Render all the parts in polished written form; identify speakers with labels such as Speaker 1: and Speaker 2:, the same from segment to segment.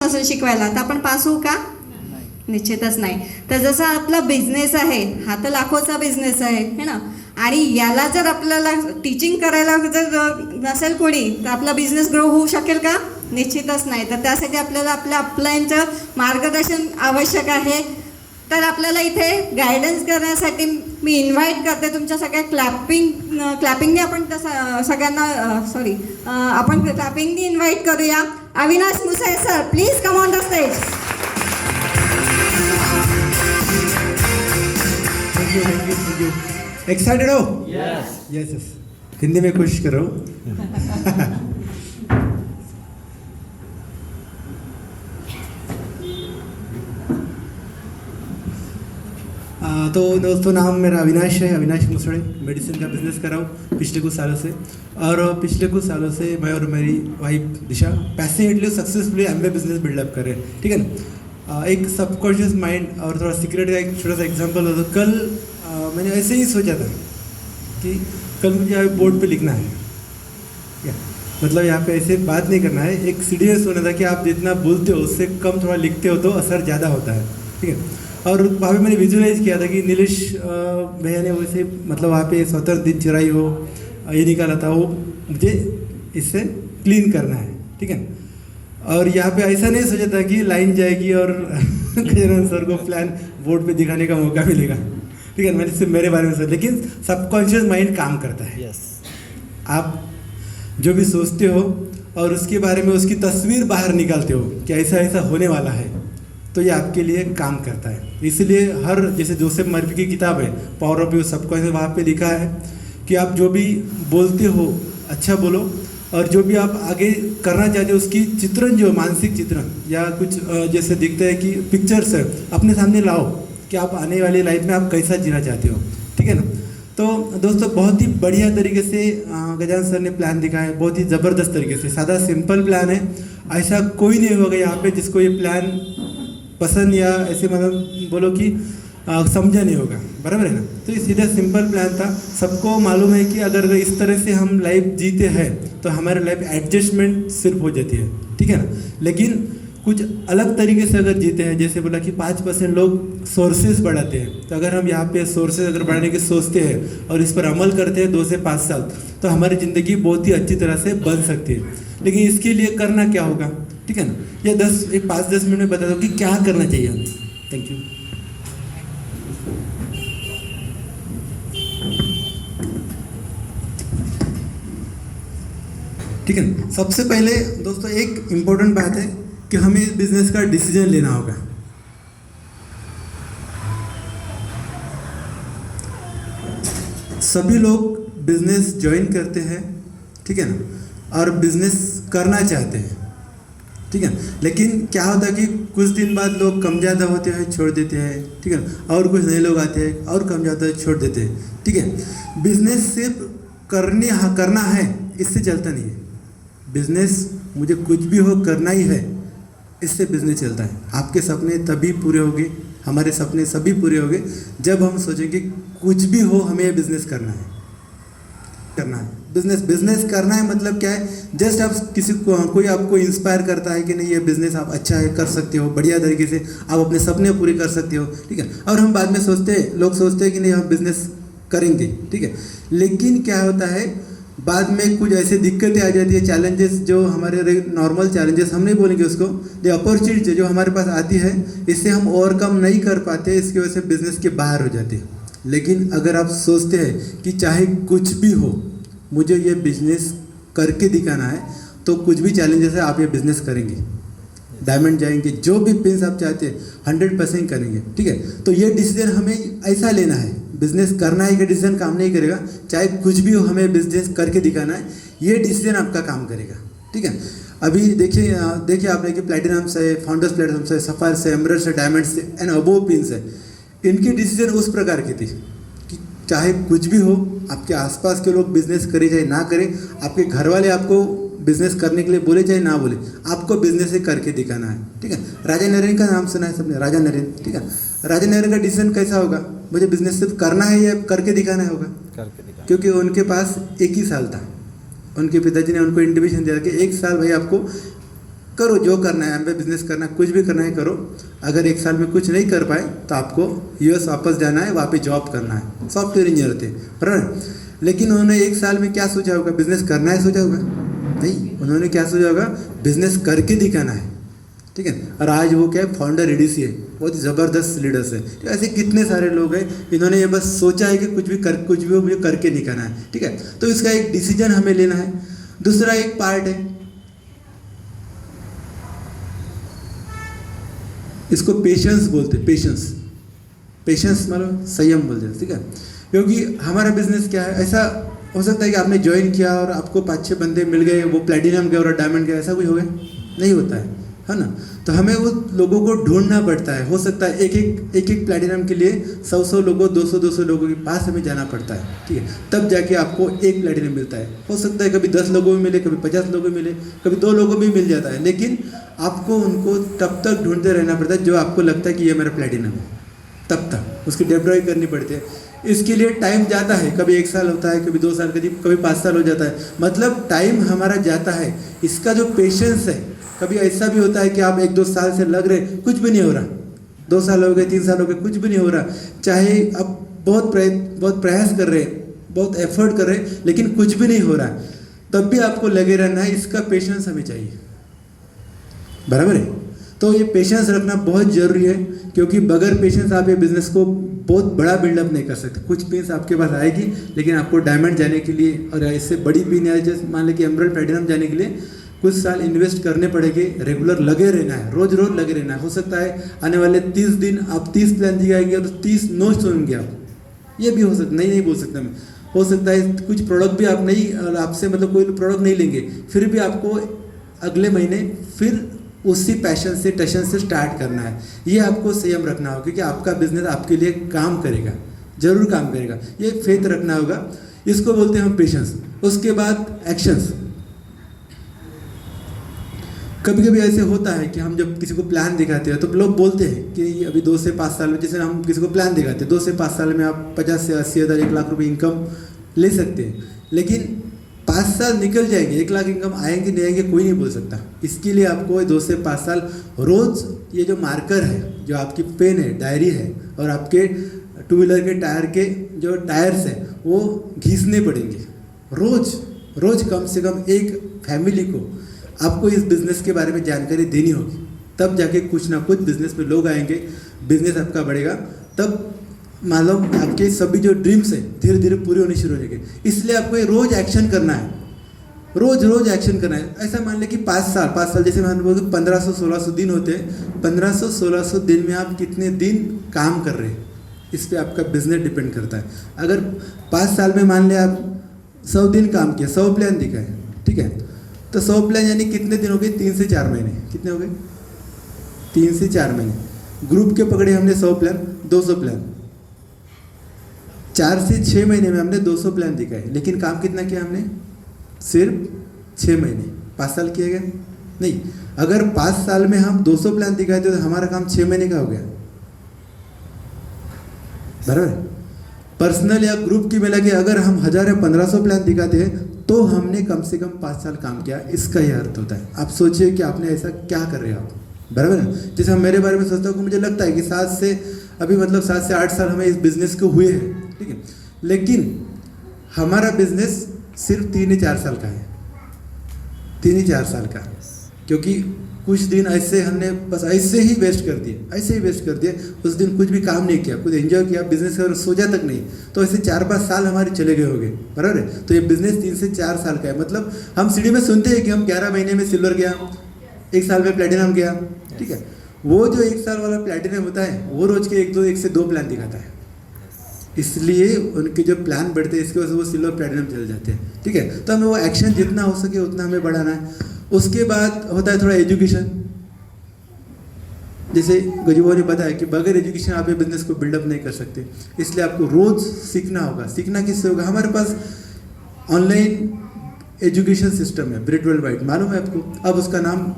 Speaker 1: असेल शिकवायला तर आपण पास होऊ का? निश्चितच नाही. तर जसा आपला बिझनेस आहे, हा तर लाखोचा बिझनेस आहे है ना, आणि याला जर आपल्याला टीचिंग करायला जर नसेल कोणी तर आपला बिझनेस ग्रो होऊ शकेल का? निश्चितच नाही. तर त्यासाठी आपल्याला आपल्या अपलाईनचं मार्गदर्शन आवश्यक आहे. तर आपल्याला इथे गायडन्स करण्यासाठी मी इन्व्हाइट करते तुमच्या सगळ्या क्लॅपिंगने आपण सगळ्यांना आपण क्लॅपिंगने इन्व्हाइट करूया. Avinash Musale sir, please come on the stage.
Speaker 2: Thank you. Excited हो? यस. हिंदी में कोशिश करो. तो दोस्तों, नाम मेरा अविनाश है, अविनाश मुसड़े. मेडिसिन का बिजनेस कर रहा हूँ पिछले कुछ सालों से. और पिछले कुछ सालों से मैं और मेरी wife Disha passionately successfully MBA business buildup कर रहे हैं. ठीक है ना. एक सबकॉन्शियस माइंड और थोड़ा सीक्रेट का एक छोटा सा एग्जांपल हो. तो कल मैंने ऐसे ही सोचा था कि कल मुझे यहाँ बोर्ड पे लिखना है. क्या मतलब यहाँ पे ऐसे बात नहीं करना है. एक सीरियस होना था कि आप जितना बोलते हो उससे कम थोड़ा लिखते हो तो असर ज़्यादा होता है. ठीक है. और वहाँ पे मैंने विजुअलाइज किया था कि नीलेश भैया ने वैसे मतलब वहाँ पे स्वतंत्र दिन चिराई हो ये निकाला था, वो मुझे इससे क्लीन करना है. ठीक है. और यहाँ पे ऐसा नहीं सोचा था कि लाइन जाएगी और गजानन सर को प्लान बोर्ड पे दिखाने का मौका मिलेगा. ठीक है. मैंने सिर्फ मेरे बारे में सोचा, लेकिन सबकॉन्शियस माइंड काम करता है.
Speaker 3: यस.
Speaker 2: आप जो भी सोचते हो और उसके बारे में उसकी तस्वीर बाहर निकालते हो कि ऐसा ऐसा होने वाला है, तो ये आपके लिए काम करता है. इसलिए हर जैसे जोसेफ मर्फी की किताब है पावर ऑफ योर सबकॉन्शियस, वहाँ पे लिखा है कि आप जो भी बोलते हो अच्छा बोलो, और जो भी आप आगे करना चाहते हो उसकी चित्रण, जो मानसिक चित्रण या कुछ जैसे दिखता है कि पिक्चर्स है, अपने सामने लाओ कि आप आने वाली लाइफ में आप कैसा जीना चाहते हो. ठीक है ना. तो दोस्तों, बहुत ही बढ़िया तरीके से गजानन सर ने प्लान दिखाया है, बहुत ही ज़बरदस्त तरीके से. सादा सिंपल प्लान है. ऐसा कोई नहीं होगा यहाँ पे जिसको ये प्लान पसंद या ऐसे मतलब बोलो कि समझा नहीं होगा. बराबर है ना. तो ये सीधा सिंपल प्लान था. सबको मालूम है कि अगर इस तरह से हम लाइफ जीते हैं तो हमारी लाइफ एडजस्टमेंट सिर्फ हो जाती है. ठीक है ना. लेकिन कुछ अलग तरीके से अगर जीते हैं, जैसे बोला कि 5% लोग सोर्सेज बढ़ाते हैं, तो अगर हम यहाँ पे सोर्सेज अगर बढ़ाने की सोचते हैं और इस पर अमल करते हैं 2 से 5 साल, तो हमारी ज़िंदगी बहुत ही अच्छी तरह से बन सकती है. लेकिन इसके लिए करना क्या होगा? ठीक है ना. ये 5-10 मिनट में बता दो कि क्या करना चाहिए हमें. Thank you. ठीक है. सबसे पहले दोस्तों एक इम्पोर्टेंट बात है कि हमें इस बिजनेस का डिसीजन लेना होगा. सभी लोग बिजनेस ज्वाइन करते हैं, ठीक है ना, और बिजनेस करना चाहते हैं. ठीक है. लेकिन क्या होता है कि कुछ दिन बाद लोग कम ज़्यादा होते हैं, छोड़ देते हैं. ठीक है. और कुछ नए लोग आते हैं और कम ज़्यादा छोड़ देते हैं. ठीक है. बिजनेस सिर्फ करना है, इससे चलता नहीं है. बिजनेस मुझे कुछ भी हो करना ही है, इससे बिजनेस चलता है. आपके सपने तभी पूरे होंगे, हमारे सपने सभी पूरे होंगे जब हम सोचेंगे कुछ भी हो हमें ये बिजनेस करना है. बिजनेस करना है मतलब क्या है? जस्ट आप किसी को कोई आपको इंस्पायर करता है कि नहीं ये बिजनेस आप अच्छा है, कर सकते हो, बढ़िया तरीके से आप अपने सपने पूरे कर सकते हो. ठीक है. और हम बाद में लोग सोचते हैं कि नहीं हम बिजनेस करेंगे. ठीक है. लेकिन क्या होता है, बाद में कुछ ऐसे दिक्कतें आ जाती है, चैलेंजेस, जो हमारे नॉर्मल चैलेंजेस हम नहीं बोलेंगे उसको, द अपॉर्चुनिटी जो हमारे पास आती है, इससे हम ओवरकम नहीं कर पाते, इसकी वजह से बिजनेस के बाहर हो जाते हैं. लेकिन अगर आप सोचते हैं कि चाहे कुछ भी हो मुझे ये बिजनेस करके दिखाना है, तो कुछ भी चैलेंजेस है आप ये बिजनेस करेंगे, डायमंड जाएंगे, जो भी पिंस आप चाहते हैं 100% करेंगे. ठीक है. तो ये डिसीजन हमें ऐसा लेना है. बिजनेस करना है, ये डिसीजन काम नहीं करेगा. चाहे कुछ भी हो हमें बिजनेस करके दिखाना है, ये डिसीजन आपका काम करेगा. ठीक है. अभी देखिए आपने कि प्लैटिनम्स है, फाउंडर्स प्लैटिनम्स है, सफ़ार्स है, एमरल्ड्स है, डायमंड्स है एंड अबोव पिंस है. इनकी डिसीजन उस प्रकार की थी कि चाहे कुछ भी हो, आपके आसपास के लोग बिजनेस करें चाहे ना करें, आपके घर वाले आपको बिजनेस करने के लिए बोले चाहे ना बोले, आपको बिजनेस ही करके दिखाना है. ठीक है. राजा नरेन का नाम सुना है सबने, राजा नरेन. ठीक है. राजा नरेन का डिसीजन कैसा होगा? मुझे बिजनेस सिर्फ करना है या करके दिखाना होगा?
Speaker 3: करके दिखाना.
Speaker 2: क्योंकि उनके पास 1 ही साल था. उनके पिताजी ने उनको इंडिविजन दिया कि 1 साल भाई आपको करो, जो करना है, एमबीए बिजनेस करना है, कुछ भी करना है करो। अगर 1 साल में कुछ नहीं कर पाए तो आपको यूएस वापस जाना है, वहाँ पे जॉब करना है। सॉफ्टवेयर इंजीनियर थे, बराबर। लेकिन उन्होंने 1 साल में क्या सोचा होगा? बिजनेस करना है सोचा होगा? नहीं, उन्होंने क्या सोचा होगा? बिजनेस करके दिखाना है, ठीक है। और आज वो क्या है, फाउंडर एडीसी है, बहुत ही ज़बरदस्त लीडर्स है। तो ऐसे कितने सारे लोग हैं, इन्होंने ये बस सोचा है कि कुछ भी मुझे करके दिखाना है, ठीक है। तो इसका एक डिसीजन हमें लेना है। दूसरा एक पार्ट है, इसको पेशेंस बोलते हैं। पेशेंस मतलब संयम बोलते हैं, ठीक है। क्योंकि हमारा बिजनेस क्या है, ऐसा हो सकता है कि आपने ज्वाइन किया और आपको 5-6 बंदे मिल गए, वो प्लेटिनम गए और डायमंड गए, ऐसा कुछ हो गया? नहीं होता है ना। तो हमें वो लोगों को ढूंढना पड़ता है। हो सकता है एक प्लेटिनम के लिए 100 लोगों, 200 लोगों के पास हमें जाना पड़ता है, ठीक है। तब जाके आपको एक प्लेटिनम मिलता है। हो सकता है कभी 10 लोगों में मिले, कभी 50 लोगों में मिले, कभी 2 लोगों में मिल जाता है। लेकिन आपको उनको तब तक ढूंढते रहना पड़ता है जो आपको लगता है कि ये मेरा प्लेटिनम है, तब तक उसकी डिप्लॉय करनी पड़ती है। इसके लिए टाइम जाता है, कभी 1 साल होता है, कभी 2 साल, कभी 5 साल हो जाता है। मतलब टाइम हमारा जाता है। इसका जो पेशेंस है, कभी ऐसा भी होता है कि आप 1-2 साल से लग रहे, कुछ भी नहीं हो रहा, 2 साल हो गए, 3 साल हो गए, कुछ भी नहीं हो रहा। चाहे आप बहुत प्रयास कर रहे, बहुत एफर्ट कर रहे, लेकिन कुछ भी नहीं हो रहा, तब भी आपको लगे रहना है। इसका पेशेंस हमें चाहिए, बराबर है। तो ये पेशेंस रखना बहुत ज़रूरी है, क्योंकि बगैर पेशेंस आप ये बिज़नेस को बहुत बड़ा बिल्डअप नहीं कर सकते। कुछ पिन्स आपके पास आएगी, लेकिन आपको डायमंड जाने के लिए और इससे बड़ी पिन है, जैसे मान लें कि एमरल्ड प्लैटिनम जाने के लिए कुछ साल इन्वेस्ट करने पड़ेंगे। रेगुलर लगे रहना है, रोज लगे रहना है। हो सकता है आने वाले 30 दिन आप 30 प्लान दिखाएंगे और 30 नो सुनेंगे आप, ये भी हो सकता, नहीं बोल सकता मैं। हो सकता है कुछ प्रोडक्ट भी आप नहीं, आपसे मतलब कोई प्रोडक्ट नहीं लेंगे, फिर भी आपको अगले महीने फिर उसी पैशन से टशन से स्टार्ट करना है। ये आपको संयम रखना होगा, क्योंकि आपका बिजनेस आपके लिए काम करेगा, जरूर काम करेगा। ये फेथ रखना होगा, इसको बोलते हैं हम पेशेंस। उसके बाद एक्शंस। कभी कभी ऐसे होता है कि हम जब किसी को प्लान दिखाते हैं तो लोग बोलते हैं कि अभी 2 से 5 साल में, जैसे हम किसी को प्लान दिखाते हैं 2 से 5 साल में आप 50 से 80 हज़ार 1 लाख रुपए इनकम ले सकते हैं। लेकिन 5 साल निकल जाएंगे, 1 लाख इनकम आएंगे नहीं आएंगे कोई नहीं बोल सकता। इसके लिए आपको 2 से 5 साल रोज़ ये जो मार्कर है, जो आपकी पेन है, डायरी है, और आपके 2 व्हीलर के टायर के जो टायर्स हैं वो घिसने पड़ेंगे। रोज़ कम से कम एक फैमिली को आपको इस बिज़नेस के बारे में जानकारी देनी होगी, तब जाके कुछ ना कुछ बिज़नेस में लोग आएंगे, बिज़नेस आपका बढ़ेगा। तब मालूम आपके सभी जो ड्रीम्स हैं धीरे धीरे पूरे होने शुरू हो जाएंगे। इसलिए आपको ये रोज़ एक्शन करना है, रोज़ एक्शन करना है। ऐसा मान लें कि 5 साल जैसे मान लो 1500-1600 दिन होते हैं, 1500-1600 दिन में आप कितने दिन काम कर रहे हैं, इस पर आपका बिजनेस डिपेंड करता है। अगर 5 साल में मान लें आप 100 दिन काम किया, 100 प्लान दिखाए, ठीक है, तो 100 प्लान यानी कितने दिन हो गए? 3 से 4 महीने। कितने हो गए? 3 से 4 महीने। ग्रुप के पकड़े हमने 100 प्लान, 200 प्लान, 4 से 6 महीने में हमने 200 प्लान दिखाए। लेकिन काम कितना किया हमने? सिर्फ 6 महीने। 5 साल किए गए? नहीं। अगर 5 साल में हम 200 प्लान दिखाए तो हमारा काम 6 महीने का हो गया, बराबर। पर्सनल या ग्रुप की मिला के अगर हम 1000 या 1500 प्लान दिखाते हैं तो हमने कम से कम 5 साल काम किया, इसका यह अर्थ होता है। आप सोचिए कि आपने ऐसा क्या कर रहे हो आप, बराबर है। जैसे हम मेरे बारे में सोचता हूँ कि मुझे लगता है कि 7 से 8 साल हमें इस बिज़नेस को हुए हैं, ठीक है, लेकिन हमारा बिज़नेस सिर्फ 3 या 4 साल का है, 3 या 4 साल का। क्योंकि कुछ दिन ऐसे हमने बस ऐसे ही वेस्ट कर दिए, उस दिन कुछ भी काम नहीं किया, कुछ एंजॉय किया, बिजनेस का सोचा तक नहीं, तो ऐसे 4-5 साल हमारे चले गए होंगे, बराबर है। तो ये बिजनेस 3 से 4 साल का है। मतलब हम सीढ़ी में सुनते हैं कि हम 11 महीने में सिल्वर गया, 1 साल में प्लेटिनम गया, ठीक है। वो जो 1 साल वाला प्लेटिनम होता है वो रोज के 1 से 2 प्लान दिखाता है, इसलिए उनके जो प्लान बढ़ते हैं इसके वजह से वो सिल्वर प्लेटिनम चल जाते हैं, ठीक है। तो हमें वो एक्शन जितना हो सके उतना हमें बढ़ाना है। उसके बाद होता है थोड़ा एजुकेशन। जैसे गजूबा ने बताया कि बगैर एजुकेशन आप ये बिजनेस को बिल्डअप नहीं कर सकते, इसलिए आपको रोज़ सीखना होगा। सीखना किससे होगा? हमारे पास ऑनलाइन एजुकेशन सिस्टम है, ब्रिट वर्ल्ड वाइड, मालूम है आपको। अब उसका नाम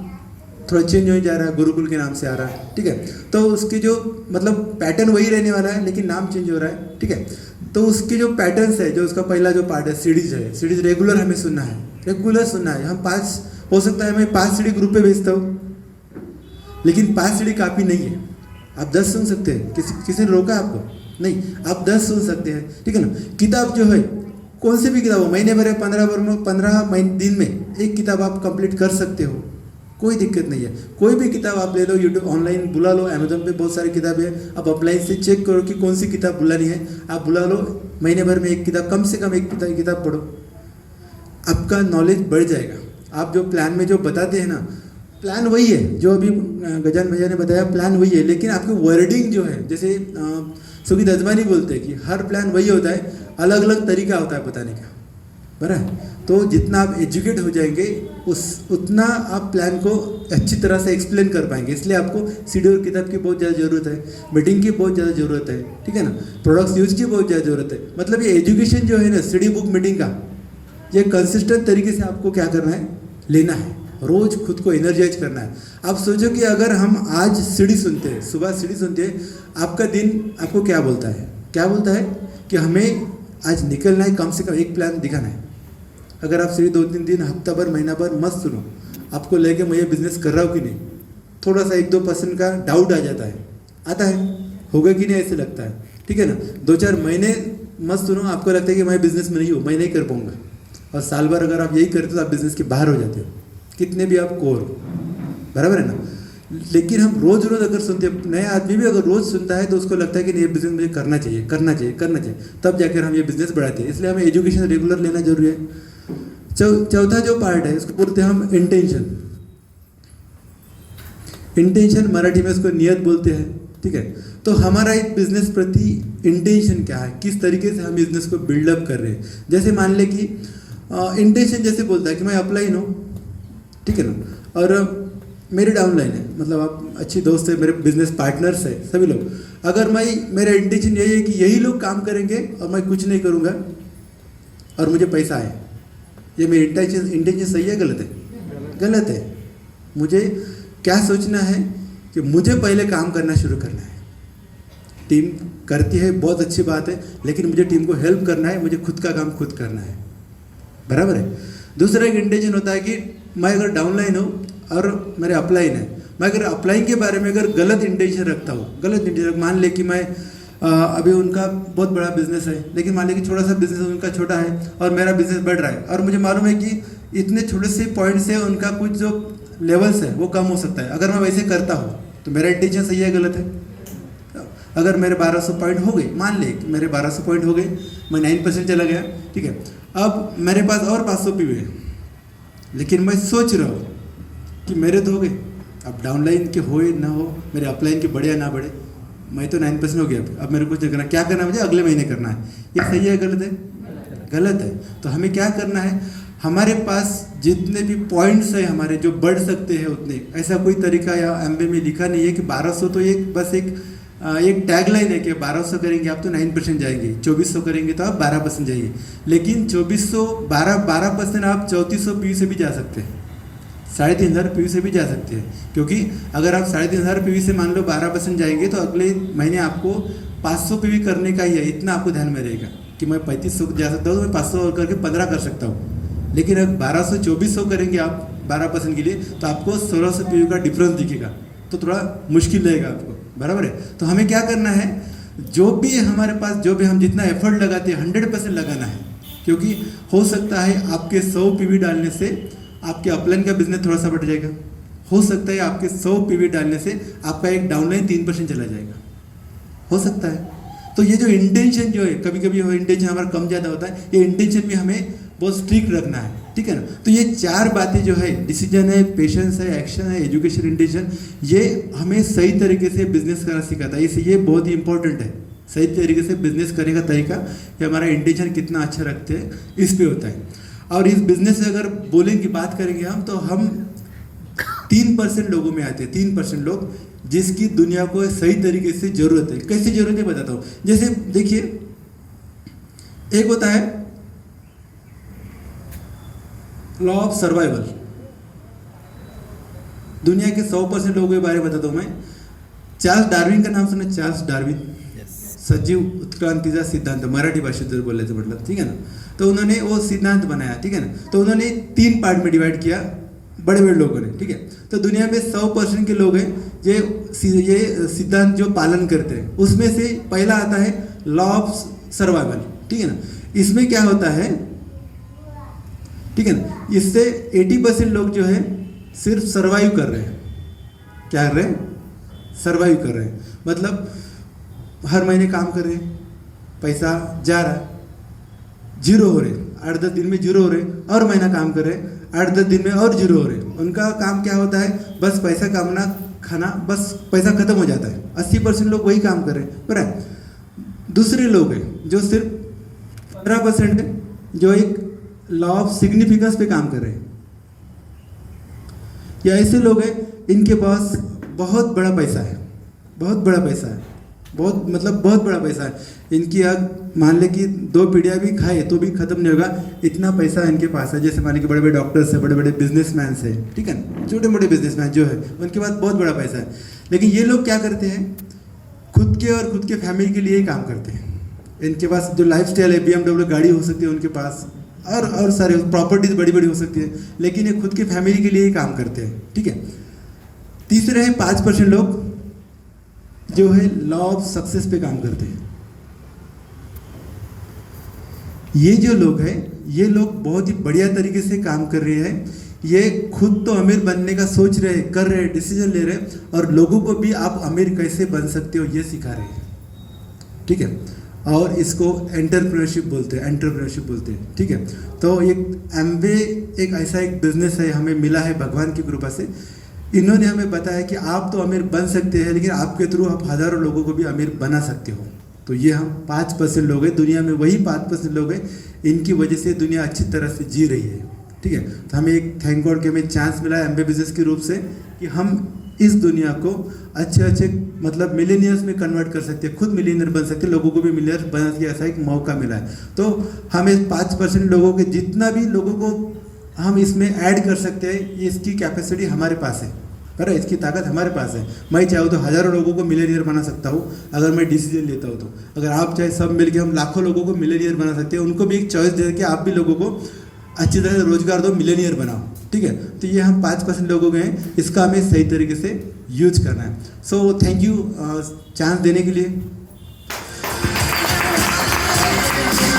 Speaker 2: थोड़ा चेंज हो जा रहा है, गुरुकुल के नाम से आ रहा है, ठीक है। तो उसके जो मतलब पैटर्न वही रहने वाला है, लेकिन नाम चेंज हो रहा है, ठीक है। तो उसके जो पैटर्न्स है, जो उसका पहला जो पार्ट है सीरीज रेगुलर हमें सुनना है, हम हो सकता है मैं 5 सीढ़ी ग्रुप पे भेजता हूँ, लेकिन 5 सीढ़ी काफ़ी नहीं है। आप 10 सुन सकते हैं, किसी ने रोका आपको? नहीं, आप 10 सुन सकते हैं, ठीक है ना। किताब जो है, कौन सी भी किताब हो, महीने भर 15 दिन में एक किताब आप कंप्लीट कर सकते हो, कोई दिक्कत नहीं है। कोई भी किताब आप ले लो, यूट्यूब ऑनलाइन बुला लो, अमेजोन पे बहुत सारी किताबें हैं, आप ऑफलाइन से चेक करो कि कौन सी किताब बुलानी है, आप बुला लो। महीने भर में एक किताब, कम से कम एक किताब पढ़ो, आपका नॉलेज बढ़ जाएगा। आप जो प्लान में जो बताते हैं ना, प्लान वही है जो अभी गजान भैया ने बताया, प्लान वही है, लेकिन आपकी वर्डिंग जो है, जैसे सुगीत अजमानी बोलते हैं कि हर प्लान वही होता है, अलग अलग तरीका होता है बताने का, बराबर। तो जितना आप एजुकेट हो जाएंगे उतना आप प्लान को अच्छी तरह से एक्सप्लेन कर पाएंगे। इसलिए आपको सीडी और किताब की बहुत ज़्यादा ज़रूरत है, मीटिंग की बहुत ज़्यादा ज़रूरत है, ठीक है ना, प्रोडक्ट्स यूज की बहुत ज़्यादा ज़रूरत है। मतलब ये एजुकेशन जो है ना, सीडी बुक मीटिंग का, ये कंसिस्टेंट तरीके से आपको क्या करना है, लेना है, रोज़ खुद को एनर्जाइज करना है। आप सोचो कि अगर हम आज सीडी सुनते हैं, सुबह सीडी सुनते हैं, आपका दिन आपको क्या बोलता है, कि हमें आज निकलना है, कम से कम एक प्लान दिखाना है। अगर आप सीधी 2-3 दिन, हफ्ता भर, महीना भर मत सुनो, आपको लगे मैं ये बिजनेस कर रहा हूँ कि नहीं, थोड़ा सा 1-2% का डाउट आ जाता है, होगा कि नहीं ऐसे लगता है, ठीक है ना। 2-4 महीने मत सुनो, आपको लगता है कि मैं बिजनेस में नहीं हूँ, मैं नहीं कर पाऊँगा, और साल भर अगर आप यही करते हो तो आप बिजनेस के बाहर हो जाते हो, कितने भी आप कोर हो, बराबर है ना। लेकिन हम रोज़ अगर सुनते हैं, नया आदमी भी अगर रोज़ सुनता है तो उसको लगता है कि नहीं, ये बिजनेस मुझे करना चाहिए, तब जाकर हम ये बिजनेस बढ़ाते हैं। इसलिए हमें एजुकेशन रेगुलर लेना जरूरी है। चौथा जो पार्ट है, उसको बोलते हैं हम इंटेंशन, मराठी में उसको नियत बोलते हैं, ठीक है। तो हमारा एक बिजनेस प्रति इंटेंशन क्या है, किस तरीके से हम बिजनेस को बिल्डअप कर रहे हैं। जैसे मान ले कि इंटेंशन जैसे बोलता है कि मैं अपलाइन हूँ, ठीक है ना, और मेरी डाउनलाइन है, मतलब आप अच्छी दोस्त है, मेरे बिजनेस पार्टनर्स है सभी लोग। अगर मेरा इंटेंशन यही है कि यही लोग काम करेंगे और मैं कुछ नहीं करूँगा और मुझे पैसा आए, ये मेरी इंटेंशन सही है, गलत है। मुझे क्या सोचना है कि मुझे पहले काम करना शुरू करना है। टीम करती है, बहुत अच्छी बात है, लेकिन मुझे टीम को हेल्प करना है, मुझे खुद का काम खुद करना है, बराबर है। दूसरा एक इंटेंशन होता है कि मैं अगर डाउनलाइन हूँ और मेरे अपलाइन है, मैं अगर अपलाइन के बारे में अगर गलत इंटेंशन रखता हूँ, मान ले कि मैं अभी उनका बहुत बड़ा बिजनेस है, लेकिन मान ले कि छोटा सा बिजनेस उनका छोटा है और मेरा बिजनेस बढ़ रहा है, और मुझे मालूम है कि इतने छोटे से पॉइंट से उनका कुछ जो लेवल्स है वो कम हो सकता है। अगर मैं वैसे करता हूँ तो मेरा इंटेंशन सही है, गलत है। अगर मेरे 1200 पॉइंट हो गए, मान ले कि मेरे 1200 पॉइंट हो गए, मैं 9% चला गया, ठीक है। अब मेरे पास और 500 पीवी है, लेकिन मैं सोच रहा हूँ कि मेरे तो हो गए, अब डाउनलाइन के हो ना हो, मेरे अपलाइन के बढ़े या ना बढ़े, मैं तो 9% हो गया, अब मेरे को कुछ नहीं करना, क्या करना मुझे, अगले महीने करना है। ये सही है, गलत है। तो हमें क्या करना है, हमारे पास जितने भी पॉइंट्स हैं हमारे जो बढ़ सकते हैं उतने, ऐसा कोई तरीका या एमबी में लिखा नहीं है कि 1200 तो एक टैगलाइन है कि 1200 करेंगे आप तो 9% जाएंगे, 2400 करेंगे तो आप 12% जाएंगे, लेकिन 12% आप 3400 पी से भी जा सकते हैं, 3500 पी से भी जा सकते हैं। क्योंकि अगर आप 3500 पी से मान लो 12% जाएंगे तो अगले महीने आपको 500 पी करने का ही है, इतना आपको ध्यान में रहेगा कि मैं 3500 जा सकता हूँ तो मैं 500 और करके 15 कर सकता हूँ। लेकिन अगर 1200-2400 करेंगे आप 12% के लिए तो आपको 1600 पी का डिफरेंस दिखेगा, तो थोड़ा मुश्किल रहेगा आपको, बराबर है। तो हमें क्या करना है, जो भी हमारे पास, जो भी हम जितना एफर्ट लगाते हैं 100% लगाना है, क्योंकि हो सकता है आपके 100 पीवी डालने से आपके अपलाइन का बिजनेस थोड़ा सा बढ़ जाएगा, हो सकता है आपके 100 पीवी डालने से आपका एक डाउनलाइन 3% चला जाएगा, हो सकता है। तो ये जो इंटेंशन जो है, कभी कभी वो इंटेंशन हमारा कम ज़्यादा होता है, ये इंटेंशन भी हमें बहुत स्ट्रिक्ट रखना है, ठीक है ना। तो ये 4 बातें जो है, डिसीजन है, पेशेंस है, एक्शन है, एजुकेशन, इंटेंशन, ये हमें सही तरीके से बिजनेस करना सिखाता है। इसलिए ये बहुत ही इंपॉर्टेंट है, सही तरीके से बिजनेस करने का तरीका, ये हमारा इंटेंशन कितना अच्छा रखते हैं इस पे होता है। और इस बिजनेस से अगर बोलेंगे, बात करेंगे हम, तो हम 3% लोगों में आते हैं, 3% लोग जिसकी दुनिया को सही तरीके से ज़रूरत है। कैसी ज़रूरत है बताता हूँ। जैसे देखिए, एक होता है लॉ ऑफ सर्वाइवल, दुनिया के 100% लोगों के बारे में बताता हूँ मैं। चार्ल्स डार्विन का नाम सुना? चार्ल्स डार्विन, सजीव उत्क्रांतीचा सिद्धांत, मराठी भाषेत जर बोले तो मतलब, ठीक है ना। तो उन्होंने वो सिद्धांत बनाया, ठीक है ना। तो उन्होंने 3 पार्ट में डिवाइड किया, बड़े बड़े लोगों ने, ठीक है। तो दुनिया में 100% के लोग हैं ये सिद्धांत जो पालन करते हैं। उसमें से पहला आता है लॉ ऑफ सर्वाइवल, ठीक है ना। इसमें क्या होता है, ठीक है ना, इससे 80% लोग जो है सिर्फ सर्वाइव कर रहे हैं। क्या कर रहे हैं? सर्वाइव कर रहे हैं। मतलब हर महीने काम कर रहे हैं, पैसा जा रहा है, जीरो हो रहे, 8-10 दिन में जीरो हो रहे, और महीना काम कर रहे हैं, 8-10 दिन में और जीरो हो रहे। उनका काम क्या होता है? बस पैसा कमाना, खाना, बस पैसा खत्म हो जाता है। 80% लोग वही काम कर रहे हैं, बराबर। दूसरे लोग हैं जो सिर्फ 15% है, जो एक लॉ ऑफ सिग्निफिकेंस पे काम कर रहे हैं। या ऐसे लोग हैं इनके पास बहुत बड़ा पैसा है, बहुत बड़ा पैसा है, बहुत बड़ा पैसा है। इनकी आग मान ले कि 2 पीढ़ियाँ भी खाए तो भी खत्म नहीं होगा, इतना पैसा इनके पास है। जैसे मान लीजिए बड़े बड़े डॉक्टर्स हैं, बड़े बड़े बिजनेसमैन हैं, ठीक है ना, छोटे मोटे बिजनेसमैन जो है उनके पास बहुत बड़ा पैसा है। लेकिन ये लोग क्या करते हैं? खुद के और खुद के फैमिली के लिए ही काम करते हैं। इनके पास जो लाइफ स्टाइल है, BMW गाड़ी हो सकती है उनके पास, और सारे प्रॉपर्टीज बड़ी बड़ी हो सकती है, लेकिन ये खुद की फैमिली के लिए ही काम करते हैं, ठीक है। तीसरे हैं 5% लोग जो है लॉ ऑफ सक्सेस पे काम करते हैं। ये जो लोग हैं, ये लोग बहुत ही बढ़िया तरीके से काम कर रहे हैं। ये खुद तो अमीर बनने का सोच रहे हैं, कर रहे हैं, डिसीजन ले रहे हैं, और लोगों को भी आप अमीर कैसे बन सकते हो ये सिखा रहे हैं, ठीक है। और इसको एंटरप्रेन्योरशिप बोलते हैं, ठीक है। तो एक एमवे एक ऐसा एक बिजनेस है, हमें मिला है भगवान की कृपा से। इन्होंने हमें बताया कि आप तो अमीर बन सकते हैं, लेकिन आपके थ्रू आप हज़ारों लोगों को भी अमीर बना सकते हो। तो ये हम 5% लोग हैं दुनिया में, वही 5% लोग हैं, इनकी वजह से दुनिया अच्छी तरह से जी रही है, ठीक है। तो हमें एक थैंक गॉड कि हमें चांस मिला है एमबे बिजनेस के रूप से कि हम इस दुनिया को अच्छे मतलब मिलेनियर्स में कन्वर्ट कर सकते हैं, खुद मिलेनियर बन सकते हैं, लोगों को भी मिलेनियर बना के ऐसा एक मौका मिला है। तो हमें 5% लोगों के जितना भी लोगों को हम इसमें ऐड कर सकते हैं, ये इसकी कैपेसिटी हमारे पास है, पर इसकी ताकत हमारे पास है। मैं चाहूँ तो हज़ारों लोगों को मिलेनियर बना सकता हूँ अगर मैं डिसीजन लेता हूँ तो। अगर आप चाहे सब मिलकर हम लाखों लोगों को मिलेनियर बना सकते हैं, उनको भी एक चॉइस दे के आप भी लोगों को अच्छी तरह से रोजगार दो, मिलेनियर बनाओ, ठीक है। तो ये हम 5% लोगों के हैं, इसका हमें सही तरीके से यूज करना है। सो थैंक यू चांस देने के लिए।